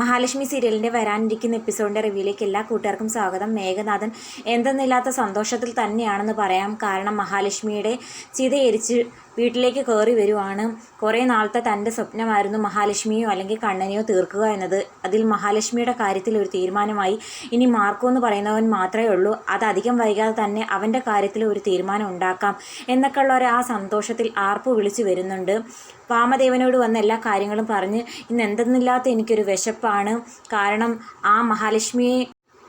മഹാലക്ഷ്മി സീരിയലിൻ്റെ വരാനിരിക്കുന്ന എപ്പിസോഡിൻ്റെ റിവ്യൂയിലേക്ക് എല്ലാ കൂട്ടുകാർക്കും സ്വാഗതം. മേഘനാഥൻ എന്തെന്നില്ലാത്ത സന്തോഷത്തിൽ തന്നെയാണെന്ന് പറയാം. കാരണം മഹാലക്ഷ്മിയുടെ ചിതയെരിച്ച് വീട്ടിലേക്ക് കയറി വരുവാണ്. കുറേ നാളത്തെ തൻ്റെ സ്വപ്നമായിരുന്നു മഹാലക്ഷ്മിയോ അല്ലെങ്കിൽ കണ്ണനെയോ തീർക്കുക എന്നത്. അതിൽ മഹാലക്ഷ്മിയുടെ കാര്യത്തിൽ ഒരു തീരുമാനമായി. ഇനി മാർക്കോ എന്ന് പറയുന്നവൻ മാത്രമേ ഉള്ളൂ. അത് അധികം വൈകാതെ തന്നെ അവൻ്റെ കാര്യത്തിൽ ഒരു തീരുമാനം ഉണ്ടാക്കാം എന്നൊക്കെയുള്ള ആ സന്തോഷത്തിൽ ആർപ്പ് വിളിച്ചു വരുന്നുണ്ട്. വാമദേവനോട് വന്ന എല്ലാ കാര്യങ്ങളും പറഞ്ഞ് ഇന്ന് എന്തെന്നില്ലാത്ത എനിക്കൊരു വിശപ്പാണ്. കാരണം ആ മഹാലക്ഷ്മിയെ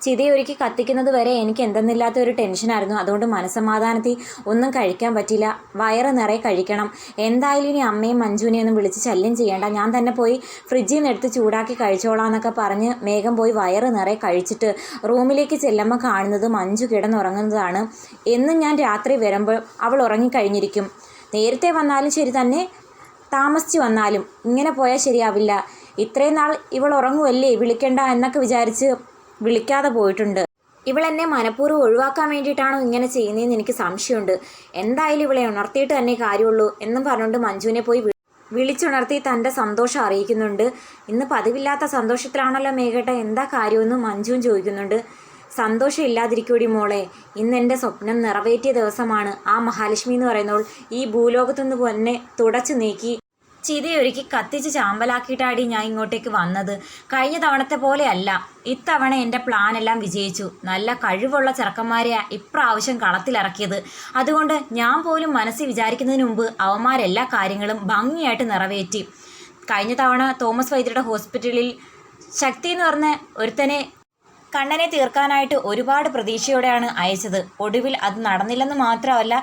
ചിതയൊരുക്കി കത്തിക്കുന്നത് വരെ എനിക്ക് എന്തെന്നില്ലാത്ത ഒരു ടെൻഷനായിരുന്നു. അതുകൊണ്ട് മനസ്സമാധാനത്തിൽ ഒന്നും കഴിക്കാൻ പറ്റില്ല. വയറ് നിറയെ കഴിക്കണം. എന്തായാലും ഇനി അമ്മയും മഞ്ജുവിനെ ഒന്നും വിളിച്ച് ശല്യം ചെയ്യേണ്ട, ഞാൻ തന്നെ പോയി ഫ്രിഡ്ജിൽ നിന്ന് എടുത്ത് ചൂടാക്കി കഴിച്ചോളാം എന്നൊക്കെ പറഞ്ഞ് മേഘം പോയി വയറ് നിറയെ കഴിച്ചിട്ട് റൂമിലേക്ക് ചെല്ലുമ്പോൾ കാണുന്നത് മഞ്ജു കിടന്നുറങ്ങുന്നതാണ്. എന്നും ഞാൻ രാത്രി വരുമ്പോൾ അവൾ ഉറങ്ങിക്കഴിഞ്ഞിരിക്കും. നേരത്തെ വന്നാലും ശരി തന്നെ, താമസിച്ച് വന്നാലും ഇങ്ങനെ പോയാൽ ശരിയാവില്ല. ഇത്രയും നാൾ ഇവൾ ഉറങ്ങുമല്ലേ, വിളിക്കണ്ട എന്നൊക്കെ വിചാരിച്ച് വിളിക്കാതെ പോയിട്ടുണ്ട്. ഇവൾ എന്നെ മനഃപൂർവ്വം ഒഴിവാക്കാൻ വേണ്ടിയിട്ടാണോ ഇങ്ങനെ ചെയ്യുന്നതെന്ന് എനിക്ക് സംശയമുണ്ട്. എന്തായാലും ഇവളെ ഉണർത്തിയിട്ട് തന്നെ കാര്യമുള്ളൂ എന്നും പറഞ്ഞുകൊണ്ട് മഞ്ജുവിനെ പോയി വിളിച്ചുണർത്തി തൻ്റെ സന്തോഷം അറിയിക്കുന്നുണ്ട്. ഇന്ന് പതിവില്ലാത്ത സന്തോഷത്തിലാണല്ലോ മേഘട്ട, എന്താ കാര്യമെന്ന് മഞ്ജുവും ചോദിക്കുന്നുണ്ട്. സന്തോഷം ഇല്ലാതിരിക്കൂടി മോളെ, ഇന്ന് എൻ്റെ സ്വപ്നം നിറവേറ്റിയ ദിവസമാണ്. ആ മഹാലക്ഷ്മി എന്ന് പറയുന്നവൾ ഈ ഭൂലോകത്തുനിന്ന് തന്നെ തുടച്ചു നീക്കി ചിതയൊരുക്കി കത്തിച്ച് ചാമ്പലാക്കിയിട്ടാടി ഞാൻ ഇങ്ങോട്ടേക്ക് വന്നത്. കഴിഞ്ഞ തവണത്തെ പോലെയല്ല, ഇത്തവണ എൻ്റെ പ്ലാനെല്ലാം വിജയിച്ചു. നല്ല കഴിവുള്ള ചെറുക്കന്മാരെയാണ് ഇപ്രാവശ്യം കളത്തിലിറക്കിയത്. അതുകൊണ്ട് ഞാൻ പോലും മനസ്സിൽ വിചാരിക്കുന്നതിന് മുമ്പ് അവന്മാരെല്ലാ കാര്യങ്ങളും ഭംഗിയായിട്ട് നിറവേറ്റി. കഴിഞ്ഞ തവണ തോമസ് വൈദ്യരുടെ ഹോസ്പിറ്റലിൽ ശക്തി എന്ന് പറഞ്ഞ ഒരുത്തനെ കണ്ണനെ തീർക്കാനായിട്ട് ഒരുപാട് പ്രതീക്ഷയോടെയാണ് അയച്ചത്. ഒടുവിൽ അത് നടന്നില്ലെന്ന് മാത്രമല്ല,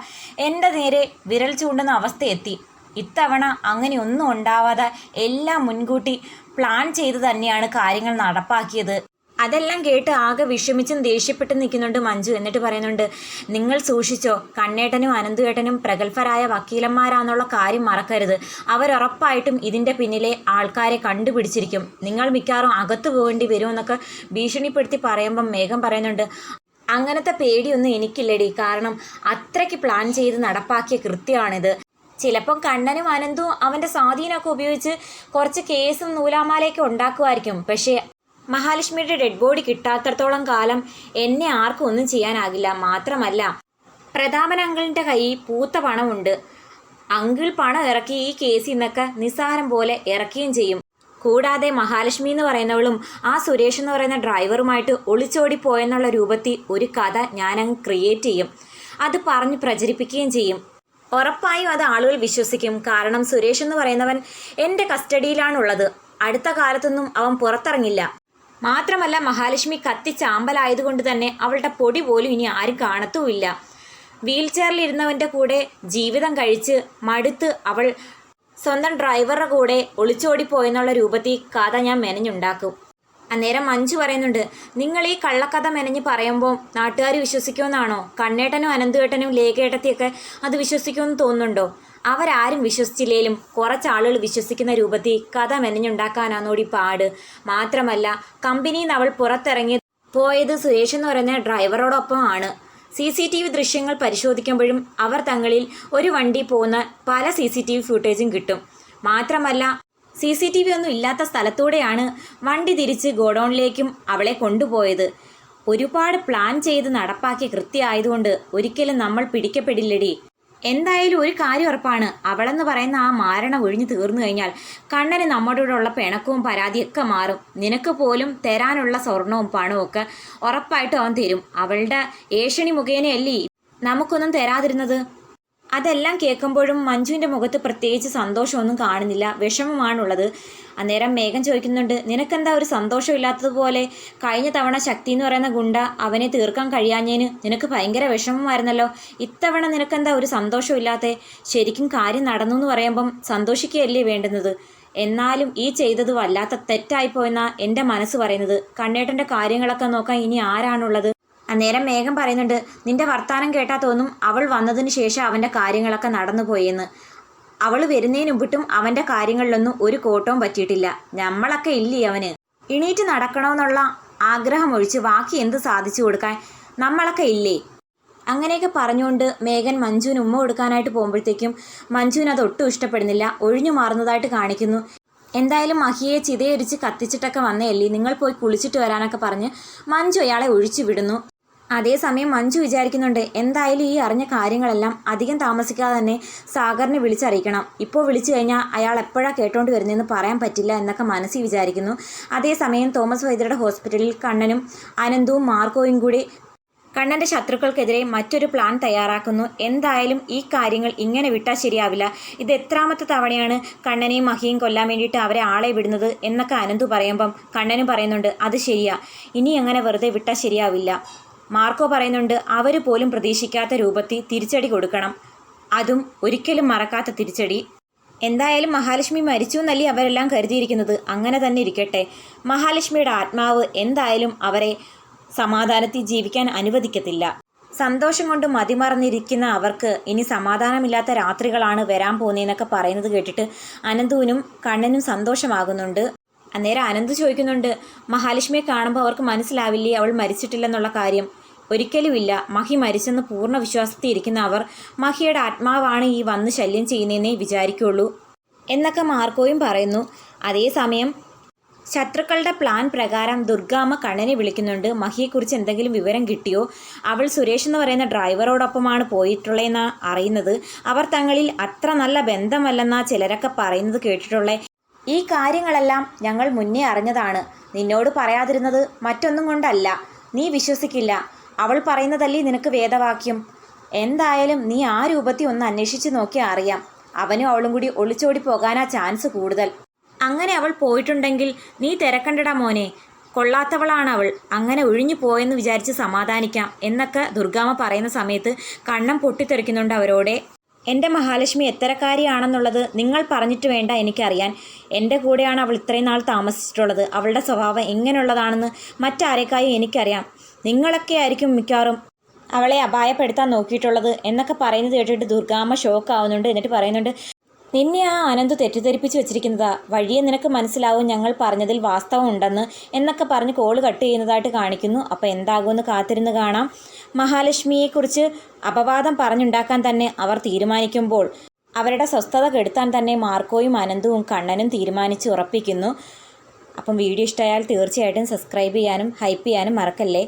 എൻ്റെ നേരെ വിരൽ ചൂണ്ടുന്ന അവസ്ഥയെത്തി. ഇത്തവണ അങ്ങനെയൊന്നും ഉണ്ടാവാതെ എല്ലാം മുൻകൂട്ടി പ്ലാൻ ചെയ്ത് തന്നെയാണ് കാര്യങ്ങൾ നടപ്പാക്കിയത്. അതെല്ലാം കേട്ട് ആകെ വിഷമിച്ചും ദേഷ്യപ്പെട്ടും നിൽക്കുന്നുണ്ട് മഞ്ജു. എന്നിട്ട് പറയുന്നുണ്ട്, നിങ്ങൾ സൂക്ഷിച്ചോ, കണ്ണേട്ടനും അനന്തുവേട്ടനും പ്രഗത്ഭരായ വക്കീലന്മാരാന്നുള്ള കാര്യം മറക്കരുത്. അവരുറപ്പായിട്ടും ഇതിൻ്റെ പിന്നിലെ ആൾക്കാരെ കണ്ടുപിടിച്ചിരിക്കും. നിങ്ങൾ മിക്കവാറും അകത്തു പോകേണ്ടി വരുമെന്നൊക്കെ ഭീഷണിപ്പെടുത്തി പറയുമ്പം മേഘം പറയുന്നുണ്ട്, അങ്ങനത്തെ പേടിയൊന്നും എനിക്കില്ലടി. കാരണം അത്രയ്ക്ക് പ്ലാൻ ചെയ്ത് നടപ്പാക്കിയ കൃത്യമാണിത്. ചിലപ്പം കണ്ണനും അനന്തും അവൻ്റെ സ്വാധീനമൊക്കെ ഉപയോഗിച്ച് കുറച്ച് കേസും നൂലാമാലയൊക്കെ ഉണ്ടാക്കുമായിരിക്കും. പക്ഷേ മഹാലക്ഷ്മിയുടെ ഡെഡ് ബോഡി കിട്ടാത്തടത്തോളം കാലം എന്നെ ആർക്കും ഒന്നും ചെയ്യാനാകില്ല. മാത്രമല്ല, പ്രതാപൻ അങ്കിളിൻ്റെ കയ്യിൽ പൂത്ത പണമുണ്ട്. അങ്കിൾ പണം ഇറക്കി ഈ കേസിൽ നിന്നൊക്കെ നിസ്സാരം പോലെ ഇറക്കുകയും ചെയ്യും. കൂടാതെ മഹാലക്ഷ്മി എന്ന് പറയുന്നവളും ആ സുരേഷ് എന്ന് പറയുന്ന ഡ്രൈവറുമായിട്ട് ഒളിച്ചോടിപ്പോയെന്നുള്ള രൂപത്തിൽ ഒരു കഥ ഞാനങ്ങ് ക്രിയേറ്റ് ചെയ്യും. അത് പറഞ്ഞ് പ്രചരിപ്പിക്കുകയും ചെയ്യും. ഉറപ്പായും അത് ആളുകൾ വിശ്വസിക്കും. കാരണം സുരേഷ് എന്ന് പറയുന്നവൻ എൻ്റെ കസ്റ്റഡിയിലാണുള്ളത്. അടുത്ത കാലത്തൊന്നും അവൻ പുറത്തിറങ്ങില്ല. മാത്രമല്ല, മഹാലക്ഷ്മി കത്തിച്ചാമ്പലായതുകൊണ്ട് തന്നെ അവളുടെ പൊടി പോലും ഇനി ആരും കാണത്തുമില്ല. വീൽ ചെയറിലിരുന്നവൻ്റെ കൂടെ ജീവിതം കഴിച്ച് മടുത്ത് അവൾ സ്വന്തം ഡ്രൈവറുടെ കൂടെ ഒളിച്ചോടിപ്പോയെന്നുള്ള രൂപത്തിൽ കഥ ഞാൻ മെനഞ്ഞുണ്ടാക്കും. അന്നേരം മഞ്ജു പറയുന്നുണ്ട്, നിങ്ങൾ ഈ കള്ളക്കഥ മെനഞ്ഞ് പറയുമ്പോൾ നാട്ടുകാർ വിശ്വസിക്കുമെന്നാണോ? കണ്ണേട്ടനും അനന്തുവേട്ടനും ലേഖേട്ടത്തിയൊക്കെ അത് വിശ്വസിക്കുമെന്ന് തോന്നുന്നുണ്ടോ? അവരാരും വിശ്വസിച്ചില്ലേലും കുറച്ചാളുകൾ വിശ്വസിക്കുന്ന രൂപത്തിൽ കഥ മെനഞ്ഞുണ്ടാക്കാനാന്നോടി പാട്. മാത്രമല്ല, കമ്പനിയിൽ നിന്ന് അവൾ പുറത്തിറങ്ങി പോയത് സുരേഷ് എന്ന് പറയുന്ന ഡ്രൈവറോടൊപ്പമാണ്. CCTV ദൃശ്യങ്ങൾ പരിശോധിക്കുമ്പോഴും അവർ തങ്ങളിൽ ഒരു വണ്ടി പോകുന്ന പല CCTV ഫുട്ടേജും കിട്ടും. മാത്രമല്ല, CCTV ഒന്നും ഇല്ലാത്ത സ്ഥലത്തൂടെയാണ് വണ്ടി തിരിച്ച് ഗോഡൗണിലേക്കും അവളെ കൊണ്ടുപോയത്. ഒരുപാട് പ്ലാൻ ചെയ്ത് നടപ്പാക്കിയ കൃത്യമായതുകൊണ്ട് ഒരിക്കലും നമ്മൾ പിടിക്കപ്പെടില്ലടി. എന്തായാലും ഒരു കാര്യം ഉറപ്പാണ്, അവളെന്ന് പറയുന്ന ആ മാരണം ഒഴിഞ്ഞു തീർന്നു കഴിഞ്ഞാൽ കണ്ണന് നമ്മോടുള്ള പിണക്കവും പരാതിയൊക്കെ മാറും. നിനക്ക് പോലും തരാനുള്ള സ്വർണവും പണവും ഒക്കെ ഉറപ്പായിട്ടും അവൻ തരും. അവളുടെ ഏഷണി മുഖേനയല്ലേ നമുക്കൊന്നും തരാതിരുന്നത്. അതെല്ലാം കേൾക്കുമ്പോഴും മഞ്ജുവിൻ്റെ മുഖത്ത് പ്രത്യേകിച്ച് സന്തോഷമൊന്നും കാണുന്നില്ല, വിഷമമാണുള്ളത്. അന്നേരം മേഘം ചോദിക്കുന്നുണ്ട്, നിനക്കെന്താ ഒരു സന്തോഷമില്ലാത്തതുപോലെ? കഴിഞ്ഞ തവണ ശക്തി എന്ന് പറയുന്ന ഗുണ്ട അവനെ തീർക്കാൻ കഴിയാഞ്ഞതിന് നിനക്ക് ഭയങ്കര വിഷമമായിരുന്നല്ലോ. ഇത്തവണ നിനക്കെന്താ ഒരു സന്തോഷമില്ലാത്തേ? ശരിക്കും കാര്യം നടന്നു എന്ന് പറയുമ്പം സന്തോഷിക്കുകയല്ലേ വേണ്ടുന്നത്? എന്നാലും ഈ ചെയ്തത് വല്ലാത്ത തെറ്റായിപ്പോയെന്നാ എൻ്റെ മനസ്സ് പറയുന്നത്. കണ്ണേട്ടൻ്റെ കാര്യങ്ങളൊക്കെ നോക്കാൻ ഇനി ആരാണുള്ളത്? അന്നേരം മേഘം പറയുന്നുണ്ട്, നിന്റെ വർത്താനം കേട്ടാൽ തോന്നും അവൾ വന്നതിന് ശേഷം അവൻ്റെ കാര്യങ്ങളൊക്കെ നടന്നു പോയെന്ന്. അവൾ വരുന്നതിന് മുമ്പിട്ടും അവൻ്റെ കാര്യങ്ങളിലൊന്നും ഒരു കോട്ടവും പറ്റിയിട്ടില്ല. നമ്മളൊക്കെ ഇല്ലേ അവന്? എണീറ്റ് നടക്കണമെന്നുള്ള ആഗ്രഹം ഒഴിച്ച് ബാക്കി എന്ത് സാധിച്ചു കൊടുക്കാൻ നമ്മളൊക്കെ ഇല്ലേ? അങ്ങനെയൊക്കെ പറഞ്ഞുകൊണ്ട് മേഘൻ മഞ്ജുവിന് ഉമ്മ കൊടുക്കാനായിട്ട് പോകുമ്പോഴത്തേക്കും മഞ്ജുവിന് അത് ഒട്ടും ഇഷ്ടപ്പെടുന്നില്ല. ഒഴിഞ്ഞു മാറുന്നതായിട്ട് കാണിക്കുന്നു. എന്തായാലും മഹിയെ ചിതയൊരിച്ച് കത്തിച്ചിട്ടൊക്കെ വന്നതല്ലേ, നിങ്ങൾ പോയി കുളിച്ചിട്ട് വരാനൊക്കെ പറഞ്ഞ് മഞ്ജു അയാളെ ഒഴിച്ചു വിടുന്നു. അതേസമയം മഞ്ജു വിചാരിക്കുന്നുണ്ട്, എന്തായാലും ഈ അറിഞ്ഞ കാര്യങ്ങളെല്ലാം അധികം താമസിക്കാതെ തന്നെ സാഗറിനെ വിളിച്ചറിയിക്കണം. ഇപ്പോൾ വിളിച്ചു കഴിഞ്ഞാൽ അയാൾ എപ്പോഴാണ് കേട്ടോണ്ട് വരുന്നതെന്ന് പറയാൻ പറ്റില്ല എന്നൊക്കെ മനസ്സിൽ വിചാരിക്കുന്നു. അതേസമയം തോമസ് വൈദ്യരുടെ ഹോസ്പിറ്റലിൽ കണ്ണനും അനന്തവും മാർക്കോയും കൂടി കണ്ണൻ്റെ ശത്രുക്കൾക്കെതിരെ മറ്റൊരു പ്ലാൻ തയ്യാറാക്കുന്നു. എന്തായാലും ഈ കാര്യങ്ങൾ ഇങ്ങനെ വിട്ടാൽ ശരിയാവില്ല. ഇത് എത്രാമത്തെ തവണയാണ് കണ്ണനെയും മഹിയും കൊല്ലാൻ വേണ്ടിയിട്ട് അവരെ ആളെ വിടുന്നത് എന്നൊക്കെ അനന്തു പറയുമ്പം കണ്ണനും പറയുന്നുണ്ട്, അത് ശരിയാ, ഇനി അങ്ങനെ വെറുതെ വിട്ടാൽ ശരിയാവില്ല. മാർക്കോ പറയുന്നുണ്ട്, അവർ പോലും പ്രതീക്ഷിക്കാത്ത രൂപത്തിൽ തിരിച്ചടി കൊടുക്കണം, അതും ഒരിക്കലും മറക്കാത്ത തിരിച്ചടി. എന്തായാലും മഹാലക്ഷ്മി മരിച്ചു എന്നല്ലേ അവരെല്ലാം കരുതിയിരിക്കുന്നത്, അങ്ങനെ തന്നെ ഇരിക്കട്ടെ. മഹാലക്ഷ്മിയുടെ ആത്മാവ് എന്തായാലും അവരെ സമാധാനത്തിൽ ജീവിക്കാൻ അനുവദിക്കത്തില്ല. സന്തോഷം കൊണ്ട് മതിമറന്നിരിക്കുന്ന അവർക്ക് ഇനി സമാധാനമില്ലാത്ത രാത്രികളാണ് വരാൻ പോകുന്നതെന്നൊക്കെ പറയുന്നത് കേട്ടിട്ട് അനന്തുവിനും കണ്ണനും സന്തോഷമാകുന്നുണ്ട്. അന്നേരം അനന്ത് ചോദിക്കുന്നുണ്ട്, മഹാലക്ഷ്മിയെ കാണുമ്പോൾ അവർക്ക് മനസ്സിലാവില്ലേ അവൾ മരിച്ചിട്ടില്ലെന്നുള്ള കാര്യം? ഒരിക്കലുമില്ല, മഹി മരിച്ചെന്ന് പൂർണ്ണ വിശ്വാസത്തിൽ ഇരിക്കുന്ന അവർ മഹിയുടെ ആത്മാവാണ് ഈ വന്ന് ശല്യം ചെയ്യുന്നതെന്നേ വിചാരിക്കുള്ളൂ എന്നൊക്കെ മാർക്കോയും പറയുന്നു. അതേസമയം ശത്രുക്കളുടെ പ്ലാൻ പ്രകാരം ദുർഗാമ്മ കണ്ണനെ വിളിക്കുന്നുണ്ട്. മഹിയെക്കുറിച്ച് എന്തെങ്കിലും വിവരം കിട്ടിയോ? അവൾ സുരേഷ് എന്ന് പറയുന്ന ഡ്രൈവറോടൊപ്പമാണ് പോയിട്ടുള്ളതെന്നാണ് അറിയുന്നത്. അവർ തങ്ങളിൽ അത്ര നല്ല ബന്ധമല്ലെന്നാ ചിലരൊക്കെ പറയുന്നത് കേട്ടിട്ടുള്ളേ. ഈ കാര്യങ്ങളെല്ലാം ഞങ്ങൾ മുന്നേ അറിഞ്ഞതാണ്. നിന്നോട് പറയാതിരുന്നത് മറ്റൊന്നും കൊണ്ടല്ല. നീ വിശ്വസിക്കില്ല, അവൾ പറയുന്നതല്ലേ നിനക്ക് വേദവാക്യം. എന്തായാലും നീ ആ രൂപത്തിൽ ഒന്ന് അന്വേഷിച്ച് നോക്കിയാൽ അറിയാം. അവനും അവളും കൂടി ഒളിച്ചോടി പോകാനാ ചാൻസ് കൂടുതൽ. അങ്ങനെ അവൾ പോയിട്ടുണ്ടെങ്കിൽ നീ തിരക്കണ്ടടാ മോനെ, കൊള്ളാത്തവളാണ് അവൾ, അങ്ങനെ ഒഴിഞ്ഞു പോയെന്ന് വിചാരിച്ച് സമാധാനിക്കാം എന്നൊക്കെ ദുർഗാമ്മ പറയുന്ന സമയത്ത് കണ്ണം പൊട്ടിത്തെറിക്കുന്നുണ്ട് അവരോടെ. എൻ്റെ മഹാലക്ഷ്മി എത്തരക്കാരിയാണെന്നുള്ളത് നിങ്ങൾ പറഞ്ഞിട്ട് വേണ്ട എനിക്കറിയാൻ. എൻ്റെ കൂടെയാണ് അവൾ ഇത്രയും നാൾ താമസിച്ചിട്ടുള്ളത്. അവളുടെ സ്വഭാവം എങ്ങനെയുള്ളതാണെന്ന് മറ്റാരേക്കായും എനിക്കറിയാം. നിങ്ങളൊക്കെ ആയിരിക്കും മിക്കവാറും അവളെ അപായപ്പെടുത്താൻ നോക്കിയിട്ടുള്ളത് എന്നൊക്കെ പറയുന്നത് കേട്ടിട്ട് ദുർഗാമ്മ ഷോക്കാവുന്നുണ്ട്. എന്നിട്ട് പറയുന്നുണ്ട്, നിന്നെ ആ അനന്ത് തെറ്റിദ്ധരിപ്പിച്ച് വെച്ചിരിക്കുന്നതാ, വഴിയെ നിനക്ക് മനസ്സിലാവും ഞങ്ങൾ പറഞ്ഞതിൽ വാസ്തവം ഉണ്ടെന്ന് എന്നൊക്കെ പറഞ്ഞ് കോള് കട്ട് ചെയ്യുന്നതായിട്ട് കാണിക്കുന്നു. അപ്പോൾ എന്താകുമെന്ന് കാത്തിരുന്ന് കാണാം. മഹാലക്ഷ്മിയെക്കുറിച്ച് അപവാദം പറഞ്ഞുണ്ടാക്കാൻ തന്നെ അവർ തീരുമാനിക്കുമ്പോൾ അവരുടെ സ്വസ്ഥത കെടുത്താൻ തന്നെ മാർക്കോയും അനന്തവും കണ്ണനും തീരുമാനിച്ച് ഉറപ്പിക്കുന്നു. അപ്പം വീഡിയോ ഇഷ്ടമായാൽ തീർച്ചയായിട്ടും സബ്സ്ക്രൈബ് ചെയ്യാനും ഹൈപ്പ് ചെയ്യാനും മറക്കല്ലേ.